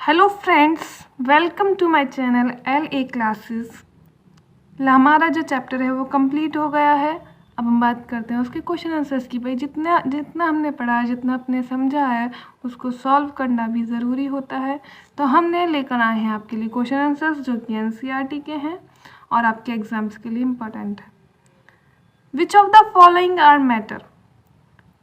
Hello friends, welcome to my channel LA classes. हमारा जो chapter है वो कंप्लीट हो गया है। अब हम बात करते हैं उसके क्वेश्चन आंसर्स की। भाई जितना हमने पढ़ा है, जितना अपने समझा है, उसको सॉल्व करना भी ज़रूरी होता है। तो हमने लेकर आए हैं आपके लिए क्वेश्चन आंसर्स जो कि NCERT के हैं और आपके एग्जाम्स के लिए इम्पोर्टेंट है। Which of the following are matter?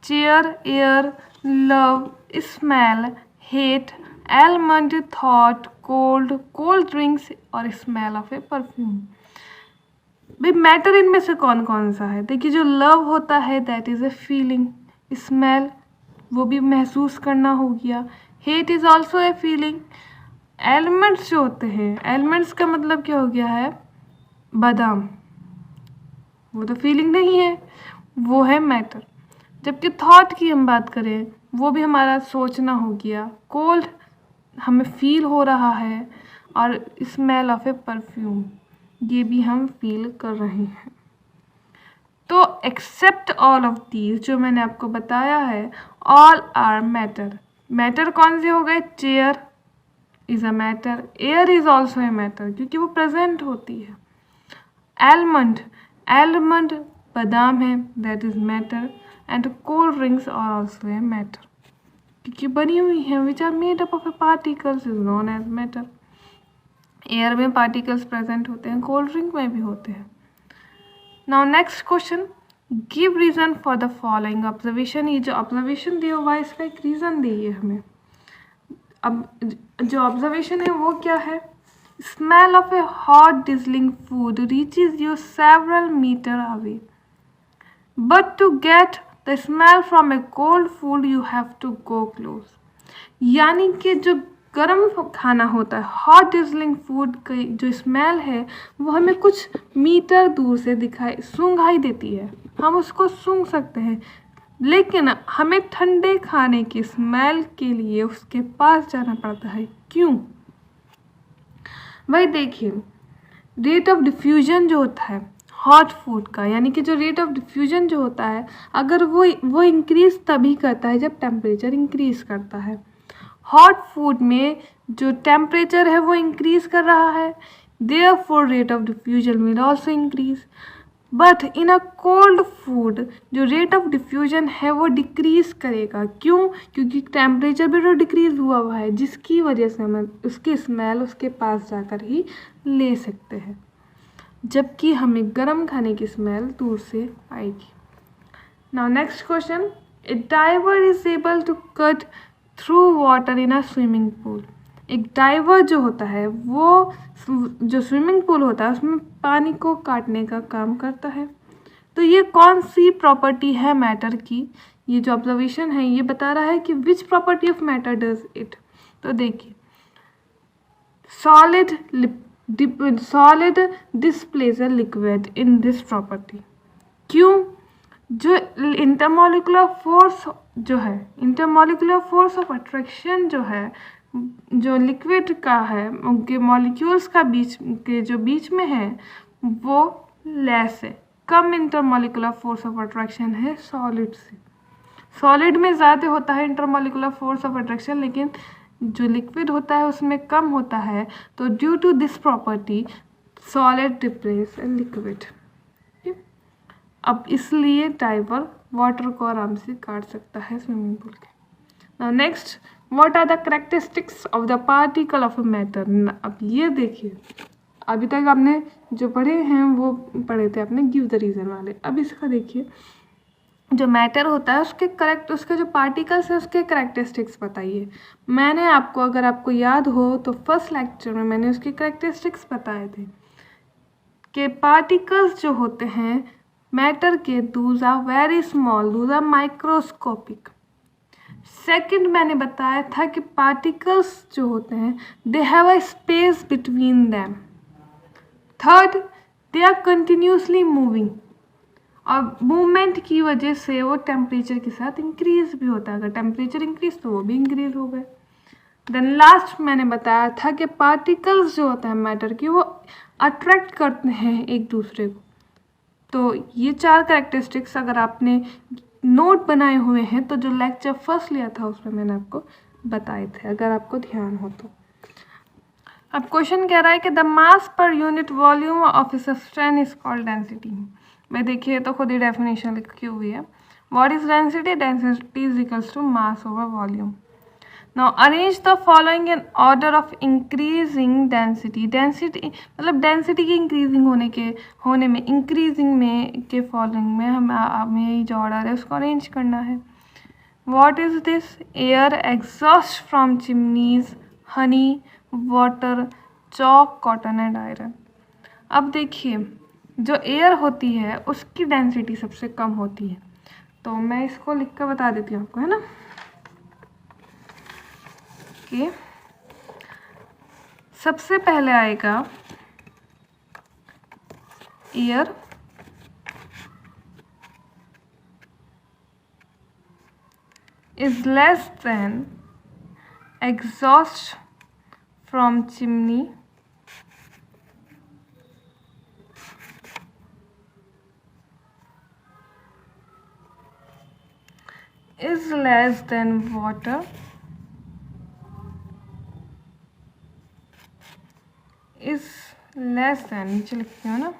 Chair, air, love, smell, hate, almond, thought, cold drinks और स्मेल ऑफ ए परफ्यूम। भाई मैटर इनमें से कौन कौन सा है? देखिए, जो लव होता है that is a feeling, smell वो भी महसूस करना हो गया, hate is also a feeling. Elements जो होते हैं, एलिमेंट्स का मतलब क्या हो गया है? बादाम, वो तो फीलिंग नहीं है, वो है मैटर। जबकि थॉट की हम बात करें, वो भी हमारा सोचना हो गया। कोल्ड हमें फील हो रहा है और स्मेल ऑफ ए परफ्यूम ये भी हम फील कर रहे हैं। तो एक्सेप्ट ऑल ऑफ दीज जो मैंने आपको बताया है, ऑल आर मैटर। मैटर कौन से हो गए? Chair is a matter, air is also a matter क्योंकि वो प्रेजेंट होती है। एलमंड बादाम है, that is matter. And cold drinks are also a matter क्योंकि बनी हुई है, which are made up of a particles is known as matter. Air में पार्टिकल्स प्रेजेंट होते हैं, कोल्ड ड्रिंक में भी होते हैं। Now next question, give reason for the following observation. ये जो ऑब्जर्वेशन दिया हुआ है इसका एक रीजन दीजिए हमें। अब जो ऑब्जर्वेशन है वो क्या है? Smell of a hot sizzling food reaches you several metre away, but to get the smell from a cold food you have to go close. यानी कि जो गर्म खाना होता है, हॉट डिजलिंग फूड की जो स्मेल है वो हमें कुछ मीटर दूर से सूंघाई देती है, हम उसको सूंघ सकते हैं, लेकिन हमें ठंडे खाने की स्मेल के लिए उसके पास जाना पड़ता है। क्यों? भाई देखिए, रेट ऑफ डिफ्यूजन जो होता है हॉट फूड का, यानी कि जो रेट ऑफ डिफ्यूजन जो होता है, अगर वो इंक्रीज तभी करता है जब टेम्परेचर इंक्रीज करता है। हॉट फूड में जो टेम्परेचर है वो इंक्रीज कर रहा है, therefore rate of diffusion will also increase. But in a cold food जो रेट ऑफ डिफ्यूजन है वो डिक्रीज करेगा। क्यों? क्योंकि टेम्परेचर भी तो डिक्रीज हुआ है, जिसकी वजह से हम उसकी स्मेल उसके पास जाकर ही ले सकते हैं, जबकि हमें गर्म खाने की स्मेल दूर से आएगी। Now next question, a diver is able to cut through water in a swimming pool. एक डाइवर जो होता है वो जो स्विमिंग पूल होता है उसमें पानी को काटने का काम करता है। तो ये कौन सी प्रॉपर्टी है मैटर की? ये जो ऑब्जर्वेशन है ये बता रहा है कि which property of matter does it. तो देखिए, solid displace a liquid in this property. क्यों? जो इंटरमोलिकुलर फोर्स जो है, इंटरमोलिकुलर फोर्स ऑफ अट्रैक्शन जो है, जो लिक्विड का है उनके मॉलिक्यूल्स का बीच में है वो लेस है, कम इंटरमोलिकुलर फोर्स ऑफ अट्रैक्शन है सॉलिड से। सॉलिड में ज़्यादा होता है इंटरमोलिकुलर फोर्स ऑफ अट्रैक्शन, लेकिन जो लिक्विड होता है उसमें कम होता है। तो due to this property solid replace liquid. अब इसलिए डाइवर वाटर को आराम से काट सकता है स्विमिंग पूल के। Now next, what are the characteristics of the particle of a matter. अब ये देखिए, अभी तक आपने जो पढ़े हैं वो पढ़े थे आपने गिव द रीज़न वाले। अब इसका देखिए, जो मैटर होता है उसके जो पार्टिकल्स हैं उसके कैरेक्टरिस्टिक्स बताइए। मैंने आपको, अगर आपको याद हो तो फर्स्ट लेक्चर में मैंने उसके कैरेक्टरिस्टिक्स बताए थे कि पार्टिकल्स जो होते हैं मैटर के, those are very small, those are microscopic. Second मैंने बताया था कि पार्टिकल्स जो होते हैं they have a space between them. Third, they are continuously moving, और मूवमेंट की वजह से वो टेम्परेचर के साथ इंक्रीज भी होता है। अगर टेम्परेचर इंक्रीज तो वो भी इंक्रीज हो गए। देन लास्ट मैंने बताया था कि पार्टिकल्स जो होते हैं मैटर की वो अट्रैक्ट करते हैं एक दूसरे को। तो ये चार कैरेक्टरिस्टिक्स अगर आपने नोट बनाए हुए हैं तो जो लेक्चर फर्स्ट लिया था उसमें मैंने आपको बताए थे, अगर आपको ध्यान हो तो। अब क्वेश्चन कह रहा है कि द मास पर unit volume of substance is called density. मैं देखिए तो खुद ही डेफिनेशन लिखी हुई है। What is density? Density is equals to mass over volume. Now arrange the following in order of increasing density. Density मतलब डेंसिटी की इंक्रीजिंग होने में इंक्रीजिंग में के फॉलोइंग में हमें ये जो ऑर्डर है उसको अरेंज करना है। What is this? Air, exhaust from chimneys, Honey, water, chalk, cotton and iron. अब देखिए जो एयर होती है उसकी डेंसिटी सबसे कम होती है, तो मैं इसको लिख कर बता देती हूँ आपको, है ना कि सबसे पहले आएगा air, is less than exhaust from chimney is less than water is less than, नीचे लिखती हूँ ना,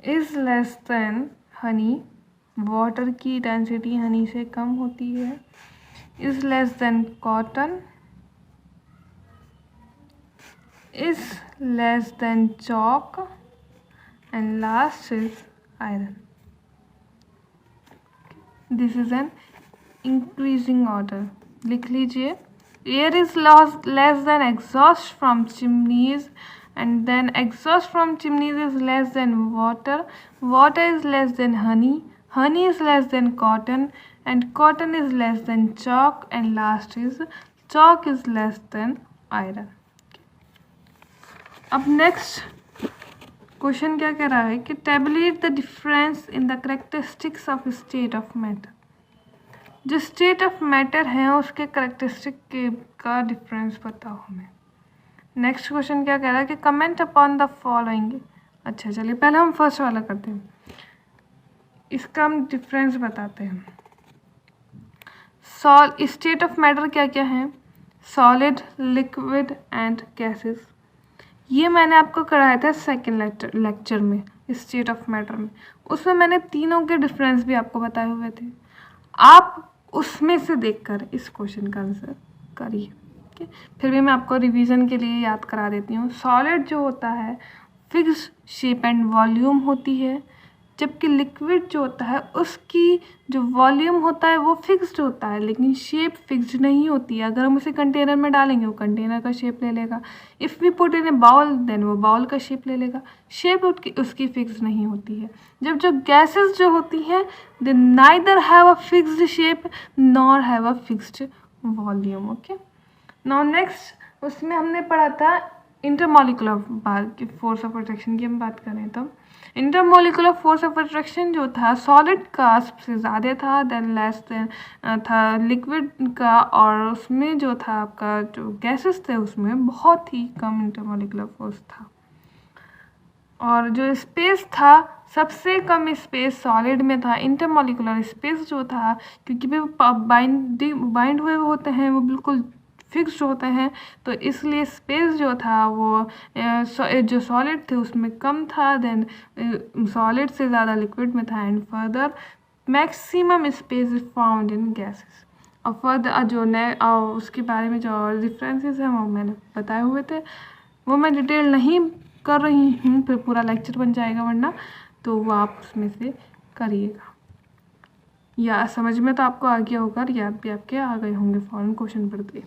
is less than honey, water की डेंसिटी हनी से कम होती है, is less than cotton, is less than chalk and last is iron. This is an increasing order. लिख लीजिए air is less than exhaust from chimneys and then exhaust from chimneys is less than water, water is less than honey, honey is less than cotton and cotton is less than chalk and last is chalk is less than iron. अब next question क्या कह रहा है कि tabulate the difference in the characteristics of state of matter. जो state of matter है उसके characteristic का डिफरेंस बताओ हमें। नेक्स्ट क्वेश्चन क्या कह रहा है कि कमेंट अपॉन द फॉलोइंग। अच्छा चलिए पहले हम फर्स्ट वाला करते हैं, इसका हम डिफरेंस बताते हैं। स्टेट ऑफ मैटर क्या क्या है? Solid, liquid and gases. ये मैंने आपको कराया था सेकेंड लेक्चर में स्टेट ऑफ मैटर में, उसमें मैंने तीनों के डिफरेंस भी आपको बताए हुए थे। आप उसमें से देखकर इस क्वेश्चन का आंसर करिए। ठीक, फिर भी मैं आपको रिवीजन के लिए याद करा देती हूँ। सॉलिड जो होता है फिक्स शेप एंड वॉल्यूम होती है, जबकि लिक्विड जो होता है उसकी जो वॉल्यूम होता है वो फिक्स्ड होता है लेकिन शेप फिक्स्ड नहीं होती है। अगर हम उसे कंटेनर में डालेंगे वो कंटेनर का शेप ले लेगा, if we put in a bowl then वो बाउल का शेप ले लेगा, शेप उसकी फिक्स्ड नहीं होती है। जब जो गैसेस जो होती हैं they neither have a fixed shape nor have a fixed volume. Okay, now next उसमें हमने पढ़ा था इंटरमॉलिक्यूलर फोर्स ऑफ अट्रैक्शन की हम बात करें तो इंटरमोलिकुलर फोर्स ऑफ अट्रैक्शन जो था सॉलिड का सबसे ज़्यादा था देन लेस देन था लिक्विड का, और उसमें जो था आपका जो गैसेस थे उसमें बहुत ही कम इंटरमोलिकुलर फोर्स था। और जो स्पेस था सबसे कम स्पेस सॉलिड में था। इंटरमोलिकुलर स्पेस जो था क्योंकि वे बाइंड हुए होते हैं वो बिल्कुल फिक्स्ड होते हैं, तो इसलिए स्पेस जो था वो जो सॉलिड थे उसमें कम था देन सॉलिड से ज़्यादा लिक्विड में था। And further maximum space is found in gases. और फर्दर जो उसके बारे में जो डिफरेंसेस हैं वो मैंने बताए हुए थे, वो मैं डिटेल नहीं कर रही हूँ, फिर पूरा लेक्चर बन जाएगा वरना, तो वो आप उसमें से करिएगा। या समझ में तो आपको आ गया होगा, याद भी आपके आ गए होंगे फॉरन क्वेश्चन पढ़ते।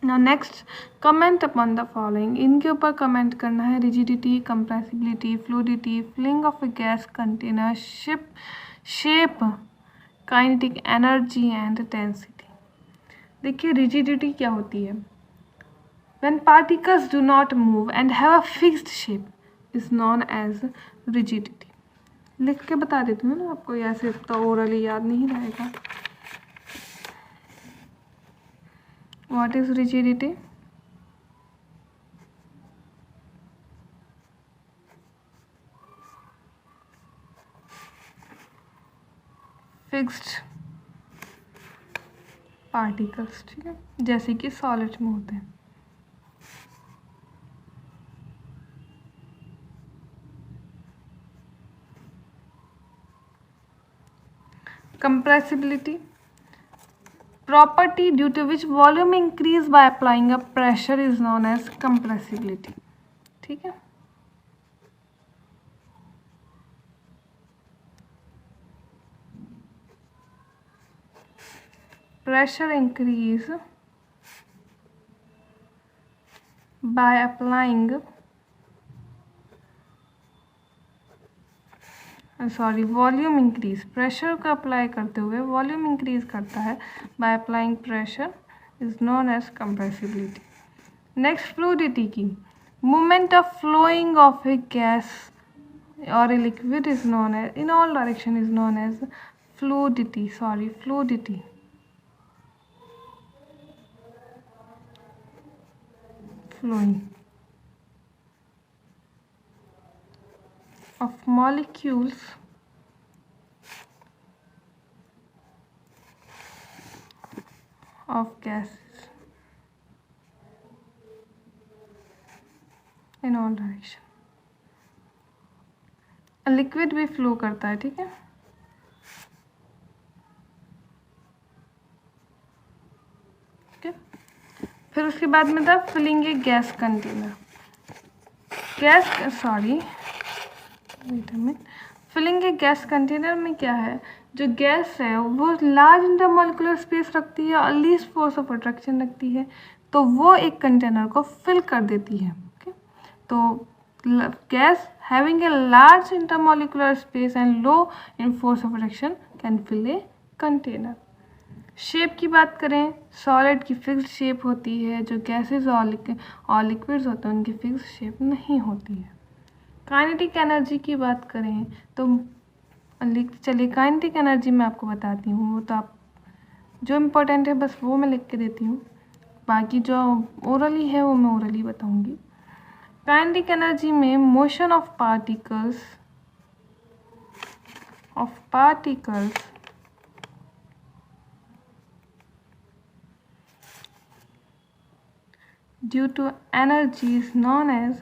Now next comment upon the following. इनके ऊपर कमेंट करना है। Rigidity, compressibility, fluidity, filling of a gas container, shape, kinetic energy and density. देखिए रिजिडिटी क्या होती है? When particles do not move and have a fixed shape is known as rigidity. लिख के बता देती हूँ ना आपको, ऐसे तो ओरली याद नहीं रहेगा। What is rigidity? Fixed particles, ठीक है, जैसे कि सॉलिड में होते हैं। compressibility, property due to which volume increase by applying a pressure is known as compressibility. ठीक है, pressure increase by applying volume increase, pressure को अप्लाई करते हुए वॉल्यूम इंक्रीज करता है by applying pressure is known as compressibility. Next fluidity की, movement of flowing of a gas और a liquid is known as in all direction is known as fluidity. Fluidity. flowing of molecules of gases in all direction. Liquid भी flow करता है, ठीक है. फिर उसके बाद में था filling a gas container. Filling a gas container में क्या है, जो गैस है वो लार्ज इंटरमॉलिक्यूलर स्पेस रखती है और लीस्ट फोर्स ऑफ अट्रैक्शन रखती है, तो वो एक कंटेनर को फिल कर देती है. ओके, तो gas having a large intermolecular space and low in force of attraction can fill a container. Shape की बात करें, सॉलिड की फिक्स्ड शेप होती है, जो गैसेस और लिक्विड्स होते हैं उनकी फिक्स्ड शेप नहीं होती है. काइनेटिक एनर्जी की बात करें तो चलिए काइनेटिक एनर्जी मैं आपको बताती हूँ, वो तो आप जो इम्पोर्टेंट है बस वो मैं लिख के देती हूँ, बाकी जो ओरली है वो मैं ओरली बताऊँगी. काइनेटिक एनर्जी में motion of particles due to energy is known as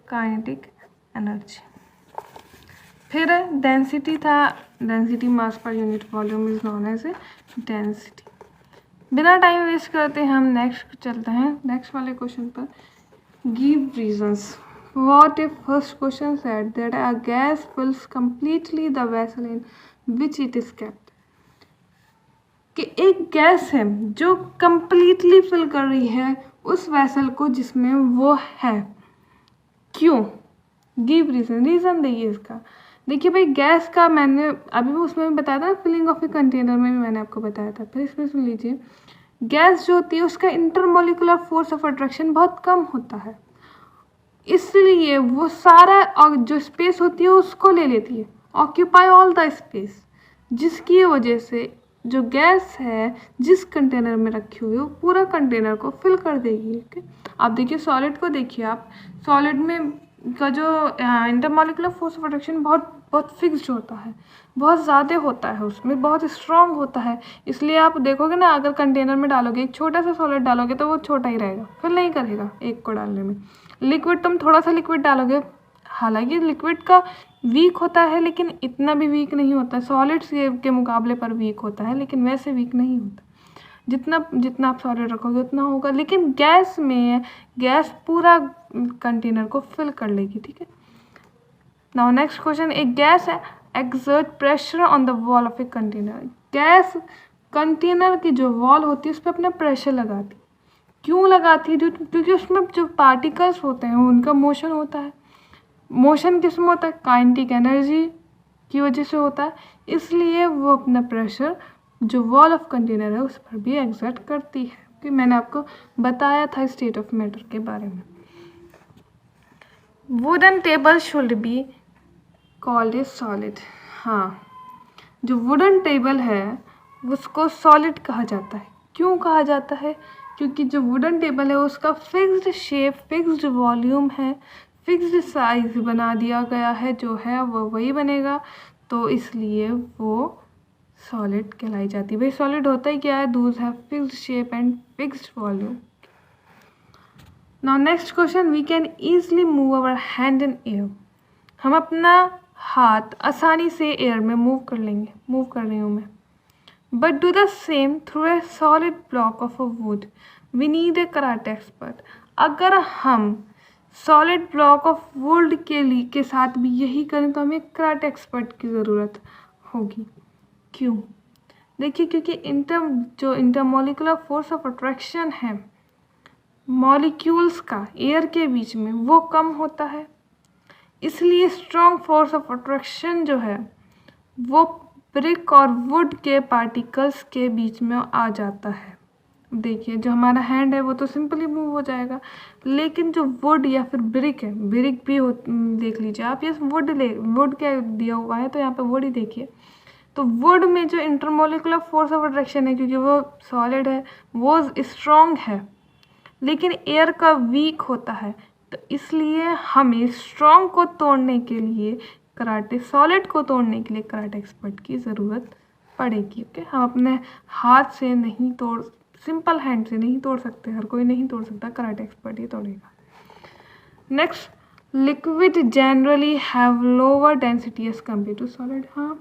kinetic energy. फिर डेंसिटी था, डेंसिटी मास पर unit volume is known as density. बिना टाइम वेस्ट करते हम नेक्स्ट चलते हैं, नेक्स्ट वाले क्वेश्चन पर. Give reasons. What if first question said that a gas fills completely the vessel in which it is kept. कि एक गैस है जो कंप्लीटली फिल कर रही है उस वेसल को जिसमें वो है. क्यों? गिव रीज़न, रीज़न देखिए इसका. देखिए भाई, गैस का मैंने अभी भी उसमें भी बताया था, फिलिंग ऑफ ए कंटेनर में भी मैंने आपको बताया था. फिर इसमें सुन लीजिए, गैस जो होती है उसका इंटरमोलिकुलर फोर्स ऑफ अट्रैक्शन बहुत कम होता है, इसलिए वो सारा और जो स्पेस होती है उसको ले लेती है, ऑक्यूपाई ऑल द स्पेस, जिसकी वजह से जो गैस है जिस कंटेनर में रखी हुई है वो पूरा कंटेनर को फिल कर देगी. ओके, आप देखिए सॉलिड को देखिए, आप सॉलिड में का जो इंटरमॉलिक्यूलर फोर्स ऑफ अट्रैक्शन बहुत फिक्स्ड होता है, बहुत ज़्यादा होता है, उसमें बहुत स्ट्रॉन्ग होता है. इसलिए आप देखोगे ना, अगर कंटेनर में डालोगे एक छोटा सा सॉलिड डालोगे तो वो छोटा ही रहेगा, फिल नहीं करेगा एक को डालने में. लिक्विड तुम थोड़ा सा लिक्विड डालोगे, हालांकि लिक्विड का वीक होता है लेकिन इतना भी वीक नहीं होता, सॉलिड्स के मुकाबले पर वीक होता है लेकिन वैसे वीक नहीं होता. जितना आप सॉलिड रखोगे उतना होगा, लेकिन गैस में गैस पूरा कंटेनर को फिल कर लेगी. ठीक है. Now next question. एक गैस है exert pressure on the wall of a container. Gas container की जो वॉल होती है उस पर अपना प्रेशर लगाती. क्यों लगाती है? क्योंकि उसमें जो पार्टिकल्स होते हैं उनका मोशन होता है. मोशन किस में होता है? काइनेटिक एनर्जी की वजह से होता है, इसलिए वो अपना प्रेशर जो वॉल ऑफ कंटेनर है उस पर भी एक्सर्ट करती है. कि मैंने आपको बताया था स्टेट ऑफ मैटर के बारे में. Wooden table should be called a solid. हाँ, जो वुडन टेबल है उसको सॉलिड कहा जाता है. क्यों कहा जाता है? क्योंकि जो वुडन टेबल है उसका फिक्स्ड शेप, फिक्स्ड वॉल्यूम है, फिक्स्ड साइज बना दिया गया है, जो है वो वही बनेगा, तो इसलिए वो सॉलिड कहलाई जाती है. भाई सॉलिड होता ही क्या है? Those have fixed shape and fixed volume. Now next question. We can easily move our hand in air. हम अपना हाथ आसानी से एयर में मूव कर लेंगे. मूव कर रही हूँ मैं, but do the same through a solid block of a wood. We need a karate expert. अगर हम सॉलिड ब्लॉक ऑफ वुड के साथ भी यही करें तो हमें कराटे एक्सपर्ट की ज़रूरत होगी। क्यों? देखिए, क्योंकि इंटरमोलिकुलर फोर्स ऑफ अट्रैक्शन है मॉलिक्यूल्स का एयर के बीच में, वो कम होता है, इसलिए स्ट्रॉन्ग फोर्स ऑफ अट्रैक्शन जो है वो ब्रिक और वुड के पार्टिकल्स के बीच में आ जाता है। देखिए, जो हमारा हैंड है वो तो सिंपली मूव हो जाएगा, लेकिन जो वुड या फिर ब्रिक है, ब्रिक भी देख लीजिए आप, ये वुड क्या दिया हुआ है तो यहाँ पे वुड ही देखिए, तो वुड में जो इंटरमोलिकुलर फोर्स ऑफ अट्रैक्शन है, क्योंकि वो सॉलिड है, वो स्ट्रॉन्ग है, लेकिन एयर का वीक होता है, तो इसलिए हमें स्ट्रॉन्ग को तोड़ने के लिए सॉलिड को तोड़ने के लिए कराटे एक्सपर्ट की ज़रूरत पड़ेगी। ओके, हम अपने हाथ से नहीं तोड़, सिंपल हैंड से नहीं तोड़ सकते, हर कोई नहीं तोड़ सकता, कराटे एक्सपर्ट ही तोड़ेगा। Next, liquid generally have lower density as compare to solid. हाँ,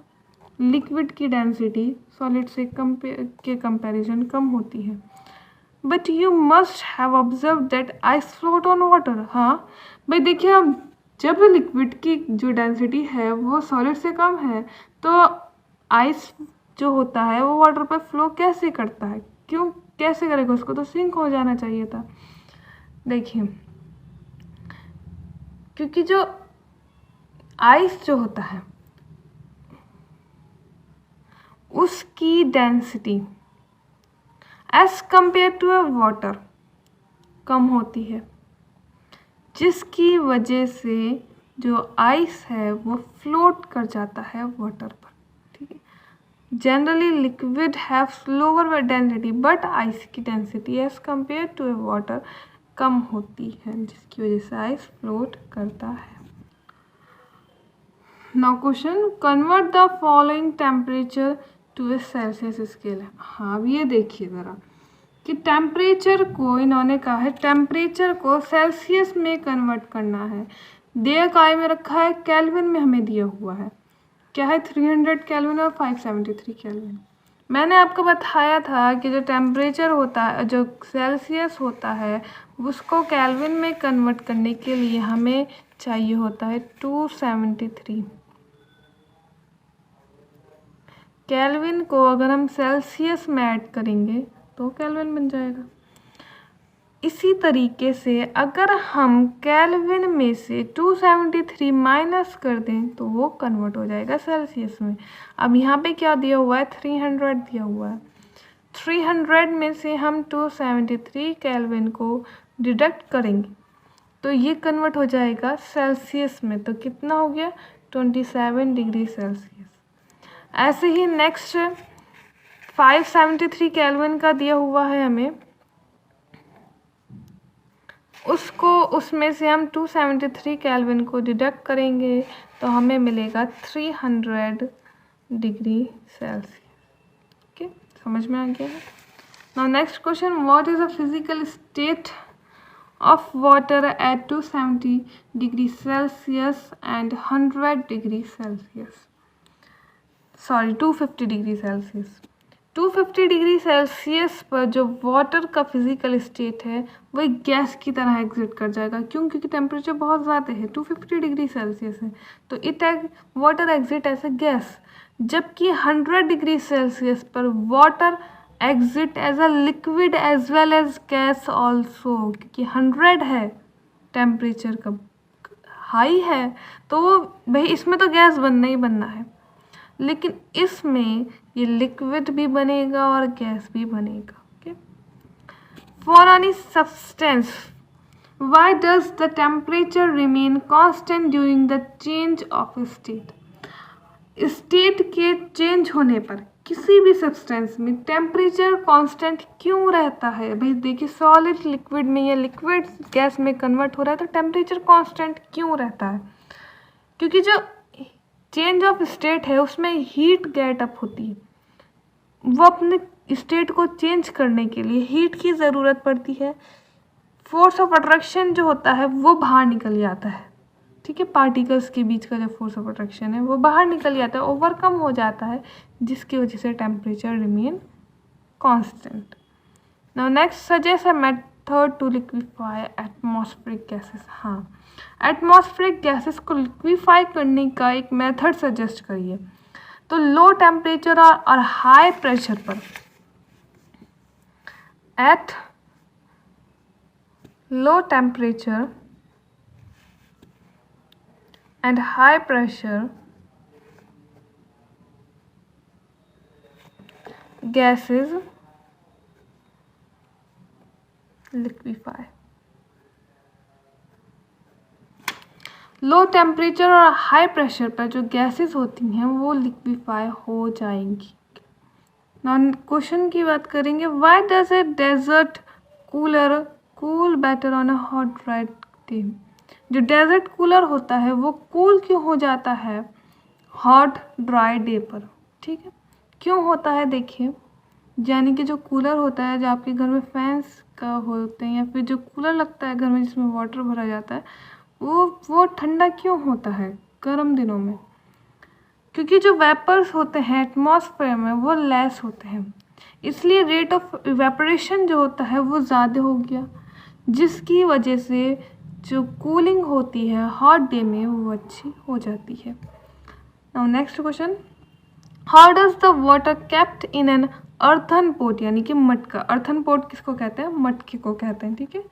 लिक्विड की डेंसिटी सॉलिड से कंपैरिजन कम होती है। But you must have observe that ice float on water. हाँ भाई, देखिए, अब जब लिक्विड की जो डेंसिटी है वो सॉलिड से कम है, तो आइस जो होता है वो वाटर पर फ्लो कैसे करता है? क्यों कैसे करेगा? उसको तो सिंक हो जाना चाहिए था। देखिए, क्योंकि जो आइस जो होता है उसकी density as compare to a water कम होती है, जिसकी वजह से जो आइस है वो फ्लोट कर जाता है वाटर पर। ठीक है, generally liquid have lower density, but ice की density as compare to a water कम होती है, जिसकी वजह से आइस फ्लोट करता है। Now question, convert the following temperature to a Celsius scale. हाँ, अब ये देखिए ज़रा कि टेम्परेचर को इन्होंने कहा है, टेम्परेचर को सेल्सियस में कन्वर्ट करना है। दिया काय में रखा है, केल्विन में हमें दिया हुआ है, क्या है 300 केल्विन और 573 केल्विन। मैंने आपको बताया था कि जो टेम्परेचर होता है, जो सेल्सियस होता है, उसको केल्विन में कन्वर्ट करने के लिए हमें चाहिए होता है 273 केल्विन को अगर हम सेल्सियस में ऐड करेंगे तो केल्विन बन जाएगा। इसी तरीके से अगर हम केल्विन में से 273 माइनस कर दें तो वो कन्वर्ट हो जाएगा सेल्सियस में। अब यहाँ पे क्या दिया हुआ है, 300 दिया हुआ है, 300 में से हम 273 केल्विन को डिडक्ट करेंगे तो ये कन्वर्ट हो जाएगा सेल्सियस में, तो कितना हो गया 27 डिग्री सेल्सियस। ऐसे ही नेक्स्ट 573 केल्विन का दिया हुआ है हमें, उसमें से हम 273 केल्विन को डिडक्ट करेंगे तो हमें मिलेगा 300 डिग्री सेल्सियस। ओके, समझ में आ गया है। Now next question, what is the physical state of water at 270 degree Celsius and 100 degree Celsius, sorry 250 degree Celsius. 250 degree Celsius पर जो वाटर का फिजिकल स्टेट है वही गैस की तरह एग्जिट कर जाएगा। क्यों? क्योंकि टेम्परेचर बहुत ज़्यादा है, 250 डिग्री सेल्सियस है, तो water exit as a gas. जबकि 100 डिग्री सेल्सियस पर water exit as a liquid as well as gas also, क्योंकि 100 है टेम्परेचर का हाई है, तो भाई इसमें तो गैस बनना ही बनना है, लेकिन इसमें ये लिक्विड भी बनेगा और गैस भी बनेगा। Okay, for any substance why does the temperature remain constant during the change of state. State के चेंज होने पर किसी भी सब्सटेंस में टेम्परेचर कांस्टेंट क्यों रहता है? भाई देखिए, सॉलिड लिक्विड में या लिक्विड गैस में कन्वर्ट हो रहा है तो टेम्परेचर कांस्टेंट क्यों रहता है? क्योंकि जो चेंज ऑफ स्टेट है उसमें हीट गेट अप होती है, वो अपने स्टेट को चेंज करने के लिए हीट की ज़रूरत पड़ती है, फोर्स ऑफ अट्रैक्शन जो होता है वो बाहर निकल जाता है। ठीक है, पार्टिकल्स के बीच का जो फोर्स ऑफ अट्रैक्शन है वो बाहर निकल जाता है, ओवरकम हो जाता है, जिसकी वजह से temperature remain constant. Now next, suggest a method to liquefy atmospheric gases. हाँ, एटमॉस्फेरिक गैसेस को लिक्विफाई करने का एक मेथड सजेस्ट करिए। तो लो टेम्परेचर और हाई प्रेशर पर, at low temperature and high pressure gases liquefy। Low temperature और हाई प्रेशर पर जो गैसेस होती हैं वो लिक्विफाई हो जाएंगी। नॉन क्वेश्चन की बात करेंगे, why does a desert cooler cool better on a hot dry day. जो डेजर्ट कूलर होता है वो कूल क्यों हो जाता है हॉट ड्राई डे पर, ठीक है, क्यों होता है? देखिए, यानी कि जो कूलर होता है, जो आपके घर में फैंस का होते हैं या फिर जो कूलर लगता है घर में जिसमें वाटर भरा जाता है, वो ठंडा क्यों होता है गर्म दिनों में? क्योंकि जो वेपर्स होते हैं एटमॉस्फेयर में वो लेस होते हैं, इसलिए रेट ऑफ इवेपोरेशन जो होता है वो ज़्यादा हो गया, जिसकी वजह से जो कूलिंग होती है हॉट डे में वो अच्छी हो जाती है। Now next question, how does the water kept in an earthen pot, यानी कि मटका। अर्थन पोट किसको कहते हैं? मटके को कहते हैं, ठीक है।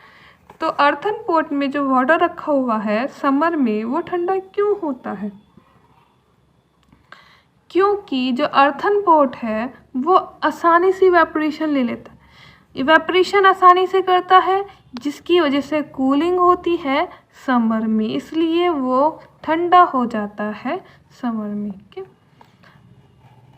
तो अर्थन पोट में जो वाटर रखा हुआ है समर में वो ठंडा क्यों होता है? क्योंकि जो अर्थन पोट है वो आसानी से इवेपोरेशन ले लेता है, इवेपोरेशन आसानी से करता है, जिसकी वजह से कूलिंग होती है समर में, इसलिए वो ठंडा हो जाता है समर में। ठीक है।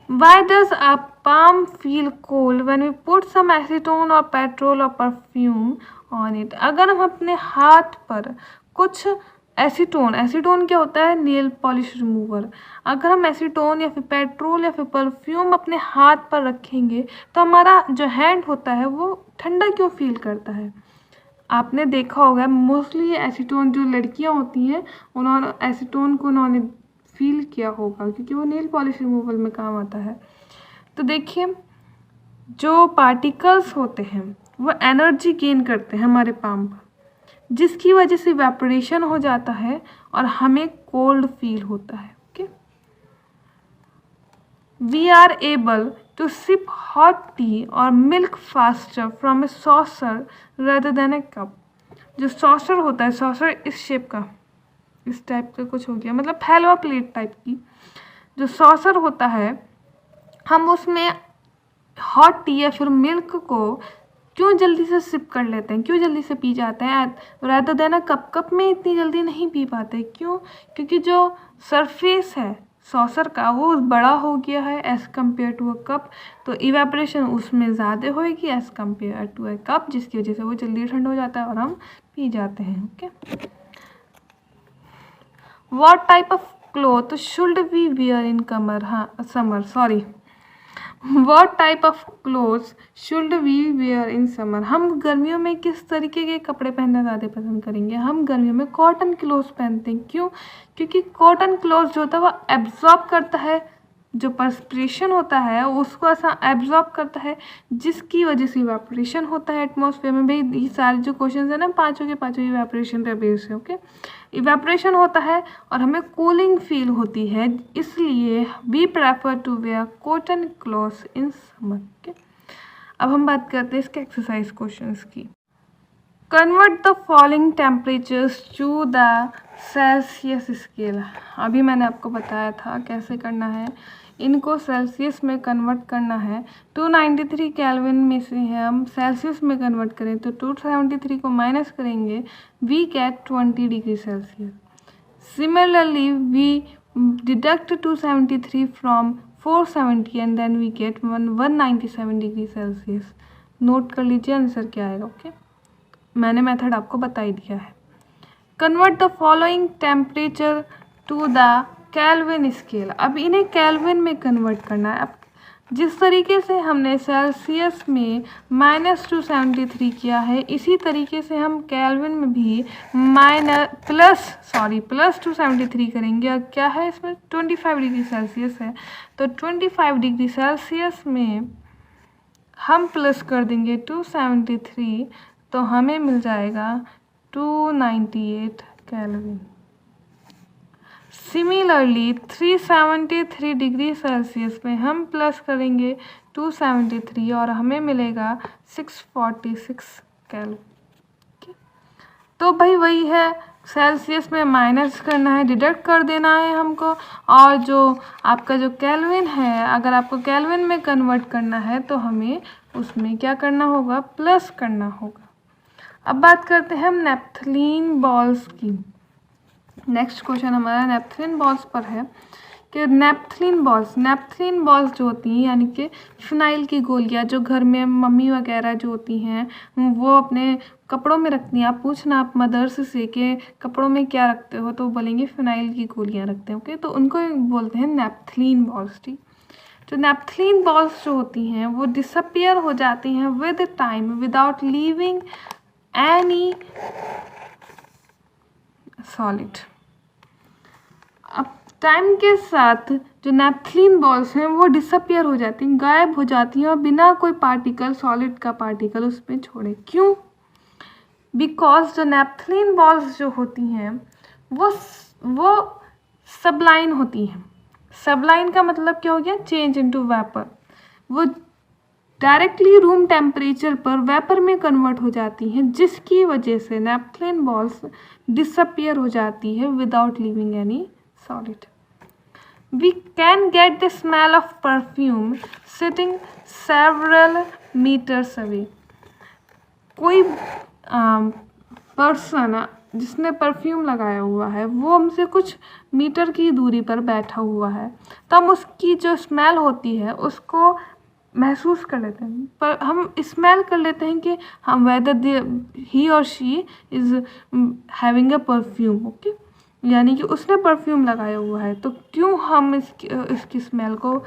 Why does a palm feel cold when we put some acetone or petrol or perfume on it? अगर हम अपने हाथ पर कुछ एसीटोन क्या होता है? Nail polish remover. अगर हम एसीटोन या फिर पेट्रोल या फिर परफ्यूम अपने हाथ पर रखेंगे तो हमारा जो हैंड होता है वो ठंडा क्यों फील करता है? आपने देखा होगा मोस्टली एसीटोन जो लड़कियां होती हैं उन्होंने एसीटोन को उन्होंने फील किया होगा क्योंकि वो नेल पॉलिश रिमूवल में काम आता है। तो देखिए, जो पार्टिकल्स होते हैं वो एनर्जी गेन करते हैं हमारे पाम पर, जिसकी वजह से इवेपोरेशन हो जाता है और हमें कोल्ड फील होता है। Okay, we are able to sip hot tea और milk faster from a saucer rather than a cup. जो सॉसर होता है, सॉसर इस शेप का, इस टाइप का कुछ हो गया, मतलब फैलवा प्लेट टाइप की जो सॉसर होता है, हम उसमें हॉट टी या फिर मिल्क को क्यों जल्दी से सिप कर लेते हैं, क्यों जल्दी से पी जाते हैं, rather than a cup. Cup में इतनी जल्दी नहीं पी पाते, क्यों? क्योंकि जो सरफेस है सॉसर का वो बड़ा हो गया है as compare to a cup, तो इवेपोरेशन उसमें ज़्यादा होएगी as compare to a cup, जिसकी वजह से वो जल्दी ठंडा हो जाता है और हम पी जाते हैं। Okay, What type of cloth should we wear in summer? Sorry. What type of clothes should we wear in summer? हम गर्मियों में किस तरीके के कपड़े पहनना ज़्यादा पसंद करेंगे? हम गर्मियों में कॉटन क्लोथ्स पहनते हैं। क्यों? क्योंकि कॉटन क्लोथ्स जो होता है वो एब्जॉर्ब करता है, जो पर्सपिरेशन होता है उसको ऐसा एब्जॉर्ब करता है, जिसकी वजह से इवेपोरेशन होता है एटमॉस्फेयर में। भाई ये सारे जो क्वेश्चन है ना पाँचों के पाँचों इवेपोरेशन पे बेस है। ओके, इवेपोरेशन होता है और हमें कूलिंग फील होती है, इसलिए we prefer to wear cotton clothes in summer. Okay, अब हम बात करते हैं इसके एक्सरसाइज क्वेश्चंस की। Convert the following temperatures to the Celsius scale. अभी मैंने आपको बताया था कैसे करना है, इनको सेल्सियस में कन्वर्ट करना है। 293 केल्विन में से हम सेल्सियस में कन्वर्ट करें तो 273 को माइनस करेंगे, we get 20 degree Celsius. Similarly we deduct 273 from 470 and then we get 197 degree Celsius. Note कर लीजिए आंसर क्या आएगा। ओके, मैंने मेथड आपको बता ही दिया है। Convert the following temperature to the Kelvin scale. अब इन्हें केल्विन में कन्वर्ट करना है। अब जिस तरीके से हमने सेल्सियस में -273 किया है, इसी तरीके से हम केल्विन में भी +273 करेंगे। और क्या है इसमें 25 डिग्री सेल्सियस है, तो 25 डिग्री सेल्सियस में हम प्लस कर देंगे 273, तो हमें मिल जाएगा 298 केल्विन। सिमिलरली 373 डिग्री सेल्सियस में हम प्लस करेंगे 273 और हमें मिलेगा 646 केल्विन। तो भाई वही है, सेल्सियस में माइनस करना है, डिडक्ट कर देना है हमको, और जो आपका जो केल्विन है, अगर आपको केल्विन में कन्वर्ट करना है तो हमें उसमें क्या करना होगा, प्लस करना होगा। अब बात करते हैं हम नेपथलीन बॉल्स की। नेक्स्ट क्वेश्चन हमारा नेपथलीन बॉल्स पर है कि नेपथलीन बॉल्स जो होती हैं, यानी कि फिनाइल की गोलियां जो घर में मम्मी वगैरह जो होती हैं वो अपने कपड़ों में रखती हैं। आप पूछना आप मदर्स से कि कपड़ों में क्या रखते हो, तो बोलेंगे फिनाइल की गोलियां रखते हैं। ओके, तो उनको बोलते हैं नेपथलीन बॉल्स। ठीक, तो नेपथलीन बॉल्स जो होती हैं वो डिसअपियर हो जाती हैं with time without leaving any solid. अब टाइम के साथ जो नेपथलीन बॉल्स हैं वो डिसअपियर हो जाती हैं, गायब हो जाती हैं, और बिना कोई पार्टिकल, सॉलिड का पार्टिकल उसमें छोड़े। क्यों? बिकॉज जो नेपथलीन बॉल्स जो होती हैं वो सबलाइन होती हैं। सबलाइन का मतलब क्या हो गया, चेंज इनटू वेपर। वो डायरेक्टली रूम टेम्परेचर पर वेपर में कन्वर्ट हो जाती हैं, जिसकी वजह से नेपथलीन बॉल्स डिसअपियर हो जाती है without leaving any solid. We can get the smell of perfume sitting several meters away. कोई पर्सन जिसने परफ्यूम लगाया हुआ है वो हमसे कुछ मीटर की दूरी पर बैठा हुआ है, तो हम उसकी जो स्मेल होती है उसको महसूस कर लेते हैं। पर हम स्मेल कर लेते हैं कि हम वेदर ही और she is having a perfume. Okay, यानी कि उसने परफ्यूम लगाया हुआ है, तो क्यों हम इसकी स्मेल को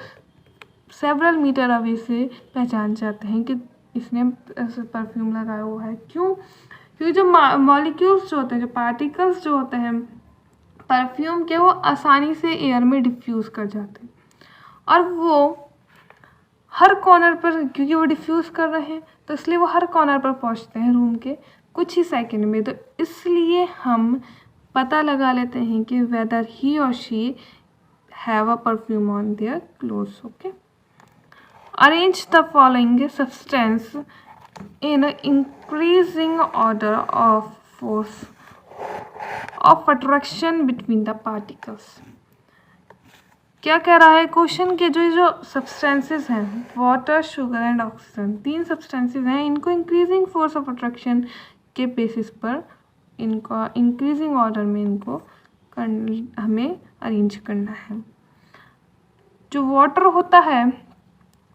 सेवरल मीटर अवे से पहचान जाते हैं कि इसने परफ्यूम लगाया हुआ है? क्यों? क्योंकि जो मॉलिक्यूल्स जो होते हैं, जो पार्टिकल्स जो होते हैं परफ्यूम के, वो आसानी से एयर में डिफ्यूज़ कर जाते हैं, और वो हर कॉर्नर पर, क्योंकि वो डिफ्यूज़ कर रहे हैं तो इसलिए वो हर कॉर्नर पर पहुंचते हैं रूम के कुछ ही सेकंड में। तो इसलिए हम पता लगा लेते हैं कि वेदर ही और she have a perfume on their clothes. Okay, arrange the following substance in increasing order of force of attraction between the particles. क्या कह रहा है क्वेश्चन के जो सब्सटेंसेस हैं, water, sugar and oxygen, 3 substances हैं, इनको इंक्रीजिंग फोर्स ऑफ अट्रैक्शन के बेसिस पर इनको इंक्रीजिंग ऑर्डर में इनको हमें अरेंज करना है। जो वाटर होता है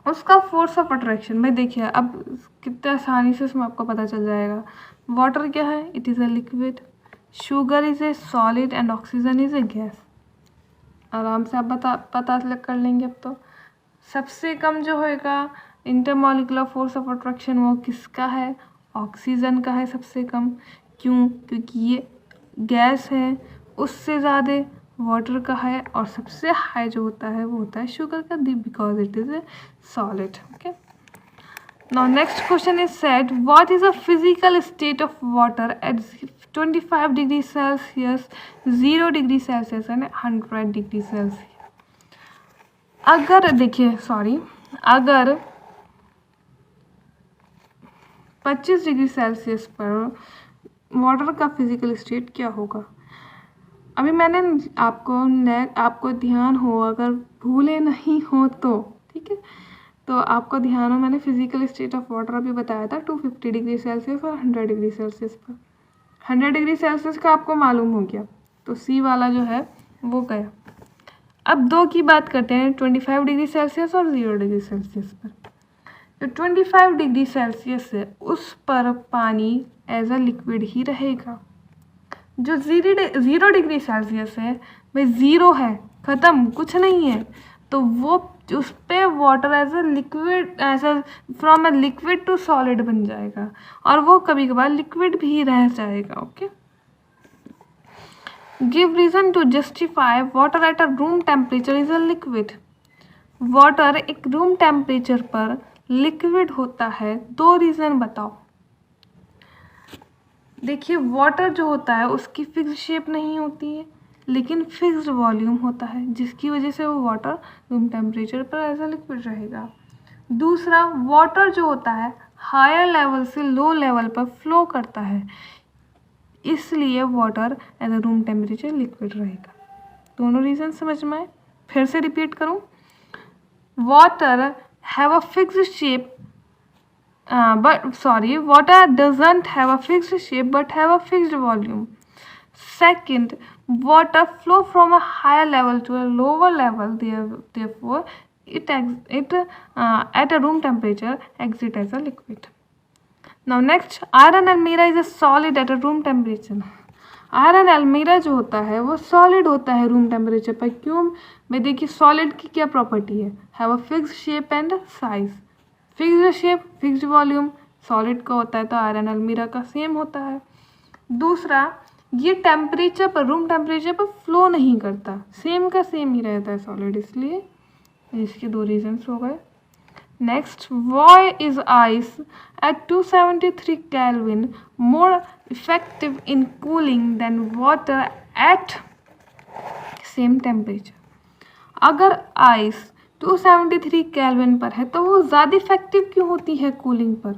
उसका फोर्स ऑफ अट्रैक्शन, भाई देखिए अब कितने आसानी से इसमें आपको पता चल जाएगा। वाटर क्या है, it is a liquid, sugar is a solid and oxygen is a gas. आराम से आप पता कर लेंगे। अब तो सबसे कम जो होएगा इंटरमॉलिक्यूलर फोर्स ऑफ अट्रैक्शन वो किसका है, ऑक्सीजन का है सबसे कम। क्यों? क्योंकि ये गैस है, उससे ज़्यादा वाटर का है, और सबसे हाई जो होता है वो होता है शुगर का, because it is a solid. Okay, now next question is said what is a physical state of water at 25 degree Celsius, 0 degree Celsius and 100 degree Celsius. अगर देखिए अगर 25 डिग्री सेल्सियस पर वाटर का फिजिकल स्टेट क्या होगा? अभी मैंने आपको ध्यान हो, अगर भूले नहीं हो तो ठीक है, तो आपको ध्यान हो, मैंने फिजिकल स्टेट ऑफ वाटर अभी बताया था 250 डिग्री सेल्सियस और 100 डिग्री सेल्सियस पर। 100 डिग्री सेल्सियस का आपको मालूम हो गया, तो सी वाला जो है वो गया। अब 2 की बात करते हैं, 25 डिग्री सेल्सियस और 0 डिग्री सेल्सियस पर। जो 25 डिग्री सेल्सियस है उस पर पानी एज अ लिक्विड ही रहेगा। जो 0 डिग्री सेल्सियस है भाई 0 है, ख़त्म, कुछ नहीं है, तो वो जो उस पर water as a liquid, as a from a liquid to solid बन जाएगा, और वो कभी कभार लिक्विड भी रह जाएगा। Okay, give reason to justify water at a room temperature is a liquid. Water एक रूम टेम्परेचर पर लिक्विड होता है, 2 रीज़न बताओ। देखिए, वाटर जो होता है उसकी फिक्स शेप नहीं होती है, लेकिन फिक्स्ड वॉल्यूम होता है, जिसकी वजह से वो वाटर रूम टेम्परेचर पर एज अ लिक्विड रहेगा। दूसरा, वाटर जो होता है हायर लेवल से लो लेवल पर फ्लो करता है, इसलिए water as a room temperature liquid रहेगा। दोनों रीज़न समझ में आए? फिर से रिपीट करूँ, water have a fixed shape water doesn't have a fixed shape but have a fixed volume. Second, water flow from a higher level to a lower level, therefore it at a room temperature exit as a liquid. Now next, iron almirah is a solid at a room temperature. Iron अलमीरा जो होता है वो solid होता है room temperature पर। क्यों? मैं देखिए, सॉलिड की क्या प्रॉपर्टी है, have a fixed shape and size. Fixed shape, fixed volume solid का होता है, तो आयरन अलमीरा का सेम होता है। दूसरा, ये टेम्परेचर पर, रूम टेम्परेचर पर फ्लो नहीं करता, सेम का सेम ही रहता है सॉलिड, इसलिए इसके 2 रीजन्स हो गए। Next, why is ice at 273 Kelvin more effective in cooling than water at same temperature? अगर आइस 273 केल्विन पर है तो वो ज़्यादा इफेक्टिव क्यों होती है कूलिंग पर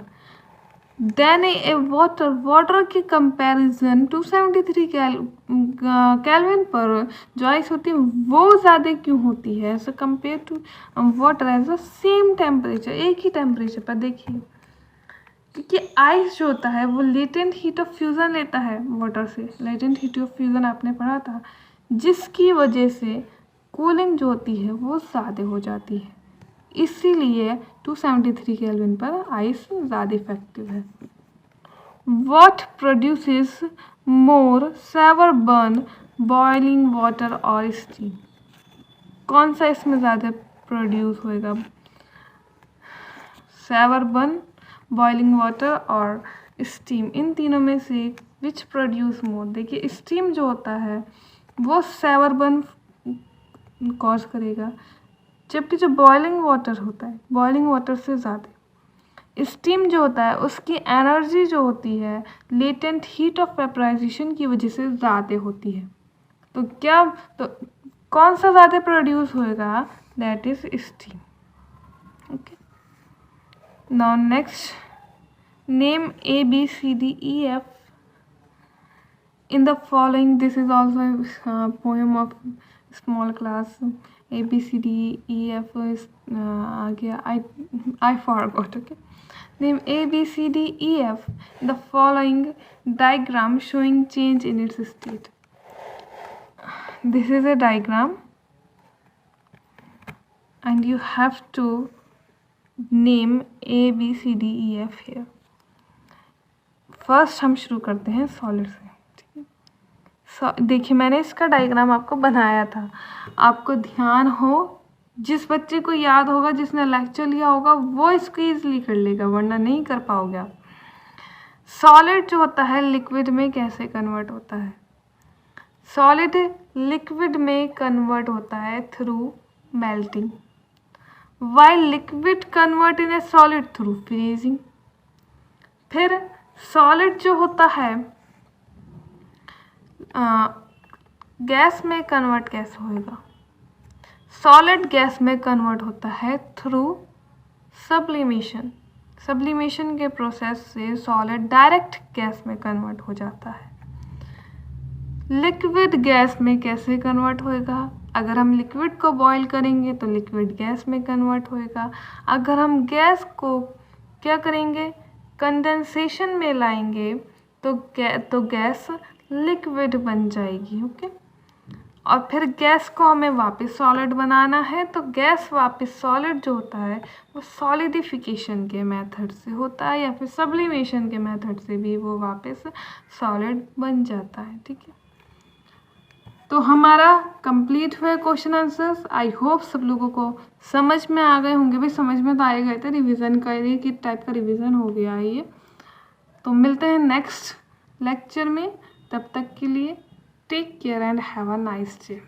देन ए वाटर? वाटर के कंपैरिजन 273 केल्विन पर जो आइस होती है वो ज़्यादा क्यों होती है as compare to water as a same temperature, एक ही टेम्परेचर पर? देखिए, क्योंकि आइस जो होता है वो लेटेंट हीट ऑफ फ्यूज़न लेता है वाटर से, लेटेंट हीट ऑफ फ्यूज़न आपने पढ़ा था, जिसकी वजह से कूलिंग जो होती है वो ज़्यादा हो जाती है, इसीलिए 273 केल्विन पर आइस ज़्यादा इफेक्टिव है। What produces more severe burn, boiling water और स्टीम? कौन सा इसमें ज़्यादा प्रोड्यूस होएगा? सेवर बर्न, बॉइलिंग वाटर और स्टीम, इन तीनों में से विच प्रोड्यूस मोर? देखिए, स्टीम जो होता है वो सेवर बर्न कॉज करेगा, जबकि जो बॉइलिंग वाटर होता है बॉइलिंग वाटर से ज़्यादा स्टीम जो होता है उसकी एनर्जी जो होती है लेटेंट हीट ऑफ वेपराइजेशन की वजह से ज़्यादा होती है। तो क्या, तो कौन सा ज़्यादा प्रोड्यूस होएगा? That is steam. Okay, now next, name A B C D E F in the following. This is also a poem of small class. A B C D E F is I forgot. Okay, name A B C D E F in the following diagram showing change in its state. This is a diagram and you have to name A B C D E F here. First हम शुरू करते हैं solid से। देखिए, मैंने इसका diagram आपको बनाया था, आपको ध्यान हो, जिस बच्चे को याद होगा, जिसने लेक्चर लिया होगा, वो इसको ईजिली कर लेगा, वरना नहीं कर पाओगे आप। सॉलिड जो होता है लिक्विड में कैसे कन्वर्ट होता है? सॉलिड लिक्विड में कन्वर्ट होता है through melting, while liquid convert in A solid through freezing. फिर सॉलिड जो होता है गैस में कन्वर्ट कैसे होएगा? सॉलिड गैस में कन्वर्ट होता है थ्रू सब्लिमेशन। सब्लिमेशन के प्रोसेस से सॉलिड डायरेक्ट गैस में कन्वर्ट हो जाता है। लिक्विड गैस में कैसे कन्वर्ट होएगा? अगर हम लिक्विड को बॉईल करेंगे तो लिक्विड गैस में कन्वर्ट होएगा। अगर हम गैस को क्या करेंगे, कंडेंसेशन में लाएंगे तो गैस लिक्विड बन जाएगी। ओके, और फिर गैस को हमें वापस सॉलिड बनाना है, तो गैस वापस सॉलिड जो होता है वो सॉलिडिफिकेशन के मेथड से होता है, या फिर सब्लिमेशन के मेथड से भी वो वापस सॉलिड बन जाता है। ठीक है, तो हमारा कंप्लीट हुए क्वेश्चन आंसर्स। आई होप सब लोगों को समझ में आ गए होंगे। भाई समझ में तो आ गए थे, रिवीजन का ये कि टाइप का रिवीजन हो गया है ये। तो मिलते हैं नेक्स्ट लेक्चर में, तब तक के लिए take care and have a nice day.